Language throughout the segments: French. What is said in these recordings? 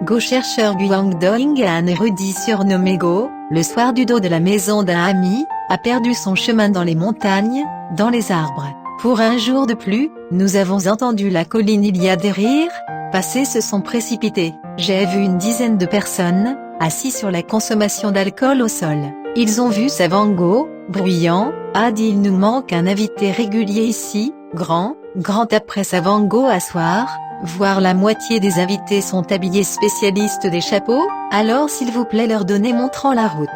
Go chercheur Guangdong, un érudit surnommé Go, le soir du dos de la maison d'un ami, a perdu son chemin dans les montagnes, dans les arbres. Pour un jour de pluie, nous avons entendu la colline, il y a des rires, passés se sont précipités. J'ai vu une dizaine de personnes, assis sur la consommation d'alcool au sol. Ils ont vu Savango, bruyant, a dit il nous manque un invité régulier ici, grand après Savango asseoir. Voir la moitié des invités sont habillés spécialistes des chapeaux, alors s'il vous plaît leur donnez montrant la route.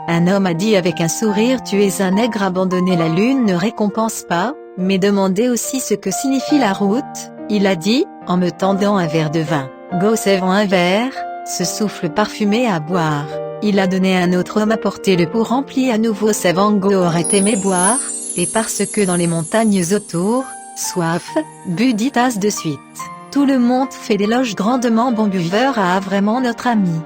Un homme a dit avec un sourire tu es un nègre abandonné, la lune ne récompense pas, mais demandez aussi ce que signifie la route, il a dit, en me tendant un verre de vin. Go servant un verre, ce souffle parfumé à boire. Il a donné à un autre homme à porter-le pour remplir à nouveau. Savango aurait aimé boire, et parce que dans les montagnes autour, soif, bu 10 tasses de suite. Tout le monde fait l'éloge grandement bon buveur à vraiment notre ami.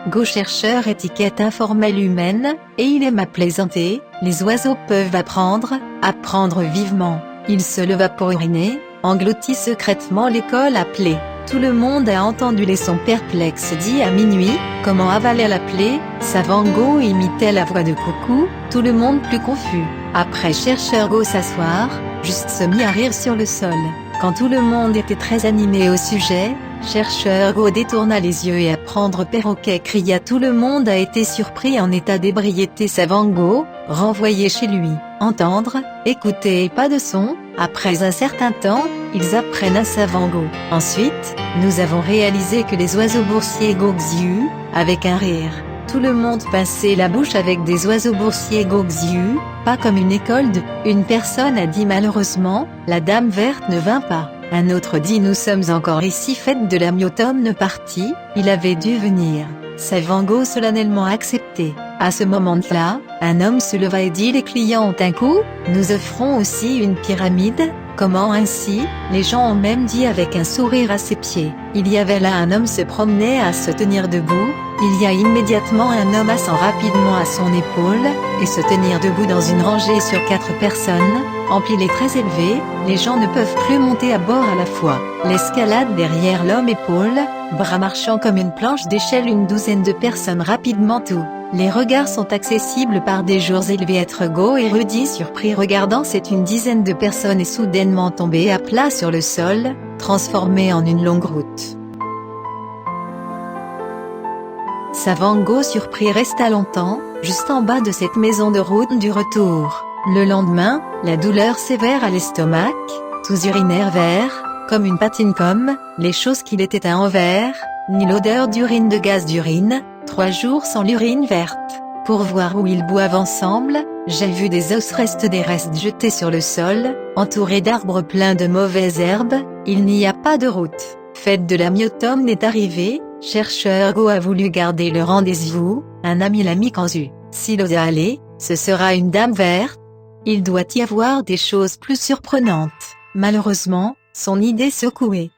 Go chercheur étiquette informelle humaine, et il aime à plaisanter, les oiseaux peuvent apprendre vivement. Il se leva pour uriner, engloutit secrètement l'école appelée. Tout le monde a entendu les sons perplexes dit à minuit, comment avaler la plaie, Savango imitait la voix de coucou, tout le monde plus confus. Après chercheur Go s'asseoir, juste se mit à rire sur le sol. Quand tout le monde était très animé au sujet, chercheur Go détourna les yeux et à prendre perroquet cria. Tout le monde a été surpris en état d'ébriété. Savango, renvoyé chez lui. Entendre, écouter et pas de son. Après un certain temps, ils apprennent à Savango. Ensuite, nous avons réalisé que les oiseaux boursiers Gogziu, avec un rire. Tout le monde pinçait la bouche avec des oiseaux boursiers Gogziu, pas comme une école de... Une personne a dit malheureusement, la dame verte ne vint pas. Un autre dit nous sommes encore ici fête de la myotomne partie, il avait dû venir. Savango solennellement accepté. À ce moment-là, un homme se leva et dit les clients ont un coup, nous offrons aussi une pyramide. Comment ainsi? Les gens ont même dit avec un sourire à ses pieds. Il y avait là un homme se promenait à se tenir debout, il y a immédiatement un homme ascend rapidement à son épaule, et se tenir debout dans une rangée sur 4 personnes, empilées très élevées, les gens ne peuvent plus monter à bord à la fois. L'escalade derrière l'homme épaule, bras marchant comme une planche d'échelle, une douzaine de personnes rapidement tout. Les regards sont accessibles par des jours élevés. Être Go érudit surpris regardant c'est une dizaine de personnes et soudainement tombé à plat sur le sol, transformé en une longue route. Savango surpris resta longtemps, juste en bas de cette maison de route du retour. Le lendemain, la douleur sévère à l'estomac, tous urinaires verts, comme une patine comme, les choses qu'il était à envers, ni l'odeur d'urine de gaz d'urine, 3 jours sans l'urine verte. Pour voir où ils boivent ensemble, j'ai vu des os des restes jetés sur le sol, entourés d'arbres pleins de mauvaises herbes, il n'y a pas de route. Fête de la myotomne est arrivée, chercheur Go a voulu garder le rendez-vous, un ami l'a mis Kanzu. S'il ose aller, ce sera une dame verte. Il doit y avoir des choses plus surprenantes. Malheureusement, son idée secouée.